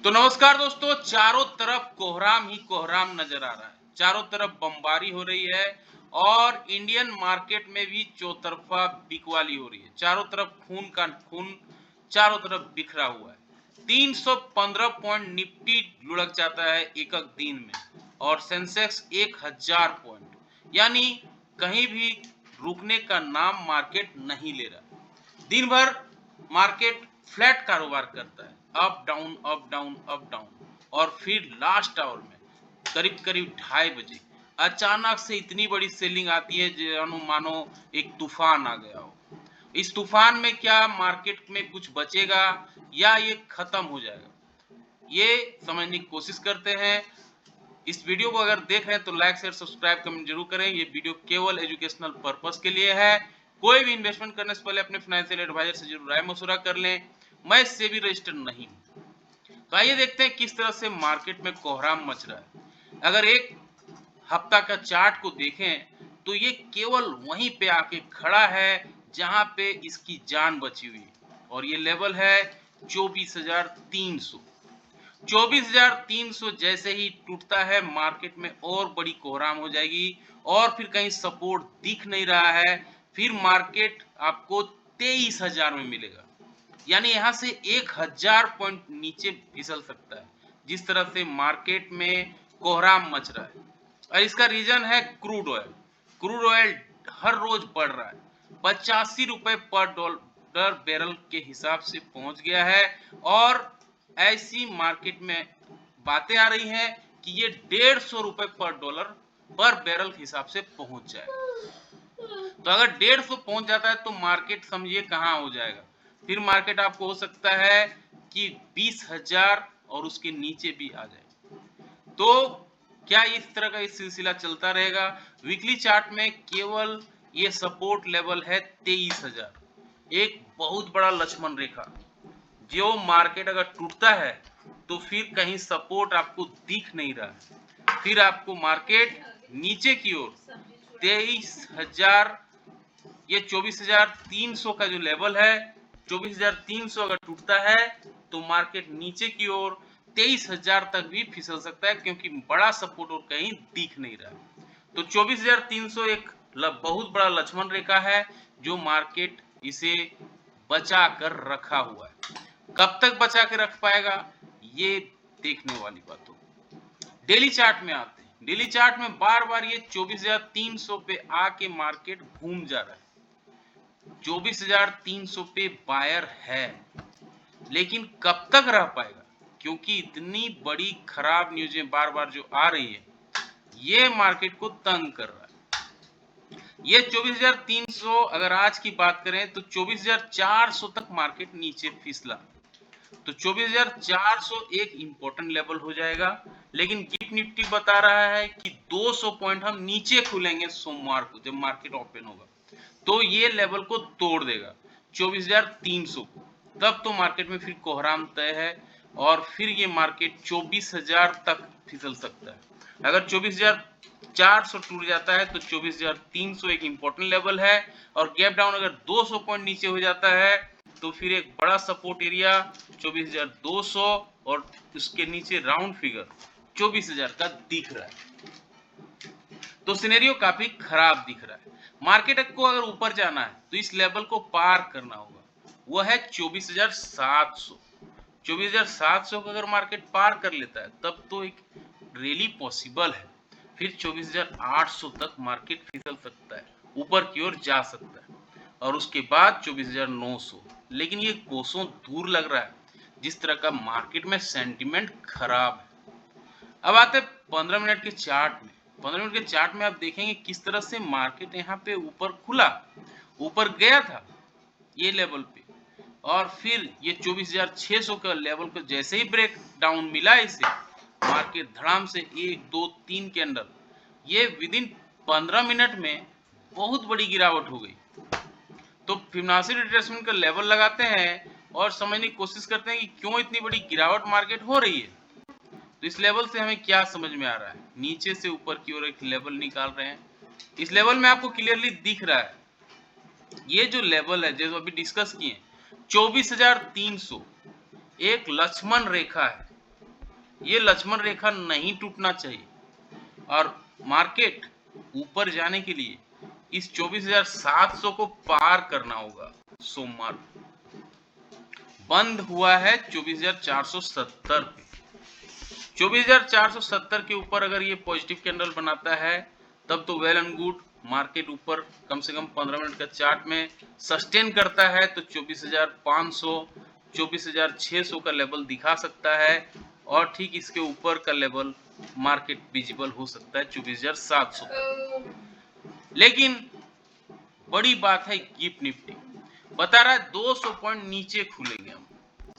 तो नमस्कार दोस्तों, चारों तरफ कोहराम ही कोहराम नजर आ रहा है। चारों तरफ बमबारी हो रही है और इंडियन मार्केट में भी चौतरफा बिकवाली हो रही है। चारों तरफ खून का खून चारों तरफ बिखरा हुआ है। 315 पॉइंट निफ्टी लुढ़क जाता है एक एक दिन में और सेंसेक्स 1000 पॉइंट, यानी कहीं भी रुकने का नाम मार्केट नहीं ले रहा। दिन भर मार्केट फ्लैट कारोबार करता है, up down up down up down, और फिर लास्ट आवर में करीब करीब 2:30 बजे अचानक से इतनी बड़ी सेलिंग आती है जानो मानो एक तूफान आ गया हो। इस तूफान में क्या मार्केट में कुछ बचेगा या ये खत्म हो जाएगा, ये समझने की कोशिश करते हैं। इस वीडियो को अगर देख रहे हैं तो लाइक शेयर सब्सक्राइब कमेंट जरूर करें। ये वीडियो केवल एजुकेशनल पर्पस के लिए है। कोई भी इन्वेस्टमेंट करने से पहले अपने फाइनेंशियल एडवाइजर से जरूर राय मशवरा कर लें। मैं सेबी रजिस्टर्ड नहीं हूं। तो आइए देखते हैं किस तरह से मार्केट में कोहराम मच रहा है। अगर एक हफ्ता का चार्ट को देखें तो ये केवल वहीं पे आके खड़ा है जहां पे इसकी जान बची हुई, और ये लेवल है 24,300। 24,300 जैसे ही टूटता है मार्केट में और बड़ी कोहराम हो जाएगी, और फिर कहीं सपोर्ट दिख नहीं रहा है। फिर मार्केट आपको 23,000 में मिलेगा, यानी यहाँ से 1000 पॉइंट नीचे फिसल सकता है। जिस तरह से मार्केट में कोहराम मच रहा है, और इसका रीजन है क्रूड ऑयल। क्रूड ऑयल हर रोज बढ़ रहा है, 85 रुपए पर डॉलर बैरल के हिसाब से पहुंच गया है। और ऐसी मार्केट में बातें आ रही हैं कि ये 150 रुपए पर डॉलर पर बैरल के हिसाब से पहुंच जाएगा। तो अगर 150 पहुंच जाता है तो मार्केट समझिए कहां हो जाएगा। फिर मार्केट आपको हो सकता है कि 20,000 और उसके नीचे भी आ जाए। तो क्या इस तरह का इस सिलसिला चलता रहेगा? वीकली चार्ट में केवल ये सपोर्ट लेवल है 23,000, एक बहुत बड़ा लक्ष्मण रेखा। जो मार्केट अगर टूटता है तो फिर कहीं सपोर्ट आपको दिख नहीं रहा है, फिर आपको मार्केट नीचे की ओर 23,000, ये 24,300 का जो लेवल है, 24,300 अगर टूटता है तो मार्केट नीचे की ओर 23,000 तक भी फिसल सकता है, क्योंकि बड़ा सपोर्ट और कहीं दिख नहीं रहा। तो 24,300 एक बहुत बड़ा लक्ष्मण रेखा है जो मार्केट इसे बचा कर रखा हुआ है। कब तक बचा के रख पाएगा ये देखने वाली बात हो। डेली चार्ट में आते हैं। डेली चार्ट में बार बार ये 24,300 पे आके मार्केट घूम जा रहा है। 24,300 पे बायर है, लेकिन कब तक रह पाएगा, क्योंकि इतनी बड़ी खराब न्यूज़ें बार बार जो आ रही है ये मार्केट को तंग कर रहा है। ये 24,300 अगर आज की बात करें तो 24,400 तक मार्केट नीचे फिसला, तो 24,400 एक इंपॉर्टेंट लेवल हो जाएगा। लेकिन गिफ्ट निफ्टी बता रहा है कि 200 पॉइंट हम नीचे खुलेंगे सोमवार को जब मार्केट ओपन होगा, तो ये लेवल को तोड़ देगा 24,300 को। तब तो मार्केट में फिर कोहराम तय है और फिर ये मार्केट 24,000 तक फिसल सकता है। अगर 24,400 टूट जाता है तो 24,300 एक इंपॉर्टेंट लेवल है, और गैप डाउन अगर 200 पॉइंट नीचे हो जाता है तो फिर एक बड़ा सपोर्ट एरिया 24,200 और उसके नीचे राउंड फिगर 24,000 का दिख रहा है। तो सिनेरियो काफी खराब दिख रहा है। मार्केट को अगर ऊपर जाना है तो इस लेवल को पार करना होगा, वो है 24,700। 24,700 को अगर मार्केट पार कर लेता है तब तो एक रैली पॉसिबल है। फिर 24,800 तक मार्केट फिसल सकता है, ऊपर की ओर जा सकता है, और उसके बाद 24,900। लेकिन ये कोसों दूर लग रहा है जिस तरह का मार्केट में सेंटिमेंट खराब है। अब आते 15 मिनट के चार्ट में। 15 मिनट के चार्ट में आप देखेंगे किस तरह से मार्केट यहाँ पे ऊपर खुला, ऊपर गया था ये लेवल पे, और फिर ये 24,600 का लेवल को जैसे ही ब्रेक डाउन मिला इसे, मार्केट धड़ाम से 1 2 3 कैंडल, ये विदिन 15 मिनट में बहुत बड़ी गिरावट हो गई। तो फिबोनाची रिट्रेसमेंट का लेवल लगाते हैं और समझने की कोशिश करते हैं कि क्यों इतनी बड़ी गिरावट मार्केट हो रही है। तो इस लेवल से हमें क्या समझ में आ रहा है, नीचे से ऊपर की ओर एक लेवल निकाल रहे हैं। इस लेवल में आपको क्लियरली दिख रहा है ये जो लेवल है जो अभी डिस्कस किए 24,300 एक लक्ष्मण रेखा है। ये लक्ष्मण रेखा नहीं टूटना चाहिए और मार्केट ऊपर जाने के लिए इस 24,700 को पार करना होगा। सोमवार बंद हुआ है 24,470 पे। 24,470 के ऊपर अगर ये पॉजिटिव कैंडल बनाता है तब तो वेल एंड गुड, मार्केट ऊपर कम से कम 15 मिनट का चार्ट में सस्टेन करता है तो 24,500 24,600 का लेवल दिखा सकता है और ठीक इसके ऊपर का लेवल मार्केट विजिबल हो सकता है 24,700। लेकिन बड़ी बात है गिफ्ट निफ्टी बता रहा है 200 पॉइंट नीचे खुलेंगे हम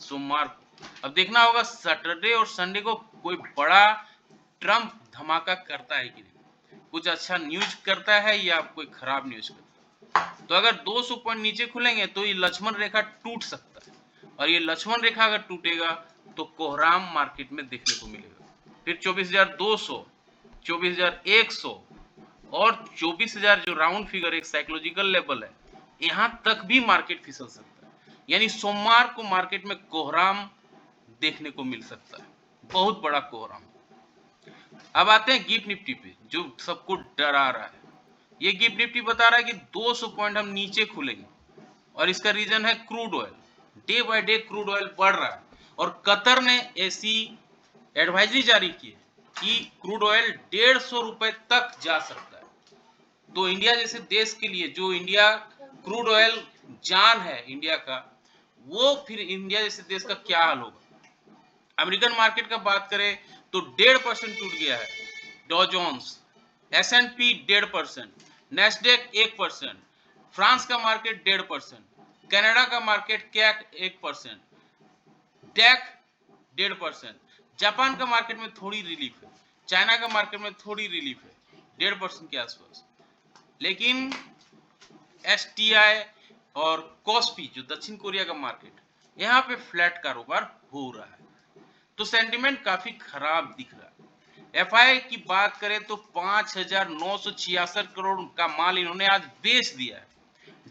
सोमवार को। अब देखना होगा सैटरडे और संडे को कोई बड़ा ट्रम्प धमाका करता है कि नहीं, कुछ अच्छा न्यूज करता है या कोई खराब न्यूज करता है। तो अगर 200 पॉइंट नीचे खुलेंगे तो ये लक्ष्मण रेखा टूट सकता है और ये लक्ष्मण रेखा अगर टूटेगा तो कोहराम मार्केट में देखने को मिलेगा। फिर 24,200 24,100 और 24,000 जो राउंड फिगर एक साइकोलॉजिकल लेवल है, यहां तक भी मार्केट फिसल सकता है। यानी सोमवार को मार्केट में कोहराम देखने को मिल सकता है, बहुत बड़ा कोहराम। अब आते हैं गिफ्ट निफ्टी पे जो सबको डरा रहा है। ये गिफ्ट निफ्टी बता रहा है कि 200 पॉइंट हम नीचे खुलेंगे और इसका रीजन है crude oil. Day by day crude oil बढ़ रहा है और कतर ने ऐसी एडवाइजरी जारी की है कि क्रूड ऑयल 150 रुपए तक जा सकता है। तो इंडिया जैसे देश के लिए, जो इंडिया क्रूड ऑयल जान है इंडिया का, वो फिर इंडिया जैसे देश का क्या हाल होगा। अमेरिकन मार्केट का बात करें तो 1.5% टूट गया है डॉ जोन्स, S&P 1.5%, नेस्डेक 1%, फ्रांस का मार्केट 1.5%, कनाडा का मार्केट कैक 1%, डैक 1.5%, जापान का मार्केट में थोड़ी रिलीफ है, चाइना का मार्केट में थोड़ी रिलीफ है 1.5% के आसपास। लेकिन STI और कॉस्पी जो दक्षिण कोरिया का मार्केट, यहाँ पे फ्लैट कारोबार हो रहा है तो सेंटिमेंट काफी खराब दिख रहा है। FI की बात करें तो 5,966 करोड़ का माल इन्होंने आज बेच दिया है।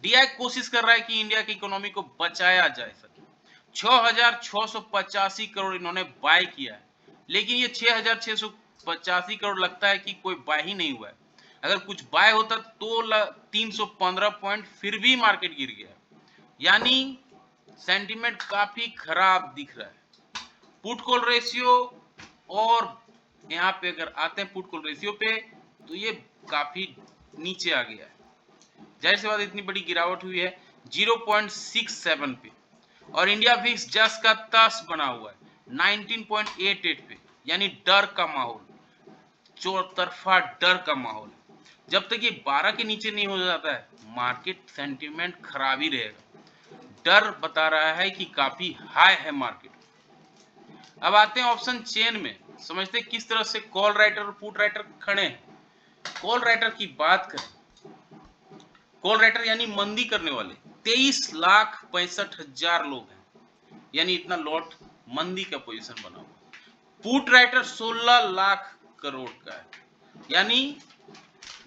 DI कोशिश कर रहा है कि इंडिया की इकोनॉमी को बचाया जाए सके। 6,685 करोड़ इन्होंने बाय किया है, लेकिन ये 6,685 करोड़ लगता है कि कोई बाय ही नहीं हुआ है। अगर कुछ बाय होता तो 315 पॉइंट फिर भी मार्केट गिर गया। यानी सेंटिमेंट काफी खराब दिख रहा है। पुट कॉल रेशियो, और यहाँ पे अगर आते हैं पुट कॉल रेशियो पे तो ये काफी नीचे आ गया है। जाहिर सी बात इतनी बड़ी गिरावट हुई है 0.67 पे और इंडिया फिक्स जस का तस बना हुआ है 19.88 पे। यानी डर का माहौल, चौतरफा डर का माहौल। जब तक ये 12 के नीचे नहीं हो जाता है मार्केट सेंटिमेंट खराब ही रहेगा। डर बता रहा है कि काफी हाई है मार्केट। अब आते हैं ऑप्शन चेन में, समझते हैं किस तरह से कॉल राइटर और पुट राइटर खड़े हैं। कॉल राइटर की बात करें, कॉल राइटर यानी मंदी करने वाले 23,65,000 लोग हैं, यानी इतना लॉट मंदी का पोजीशन बना हुआ। पुट राइटर 16 लाख करोड़ का है, यानी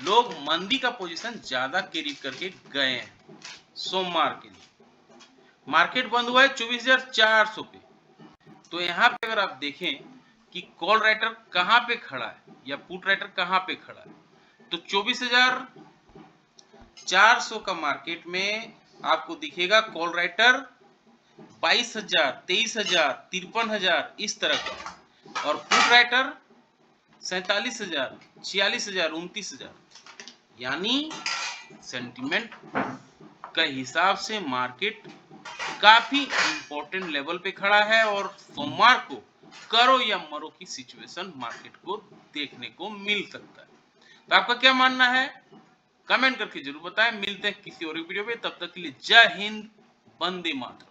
लोग मंदी का पोजीशन ज्यादा कैरी करके गए हैं। सोमवार के लिए मार्केट बंद हुआ है 24,400 पे। तो यहाँ पे अगर आप देखें कि कॉल राइटर कहाँ पे खड़ा है या पुट राइटर कहाँ पे खड़ा है, तो 24,400 का मार्केट में आपको दिखेगा कॉल राइटर 22,000, 23,000, 53,000 इस तरह का, और पुट राइटर 47,000, 46,000, 29,000। यानी सेंटिमेंट के हिसाब से मार्केट काफी इंपॉर्टेंट लेवल पे खड़ा है और सोमवार को करो या मरो की सिचुएशन मार्केट को देखने को मिल सकता है। तो आपका क्या मानना है कमेंट करके जरूर बताएं। मिलते हैं किसी और वीडियो में, तब तक के लिए जय हिंद, वंदे मातरम।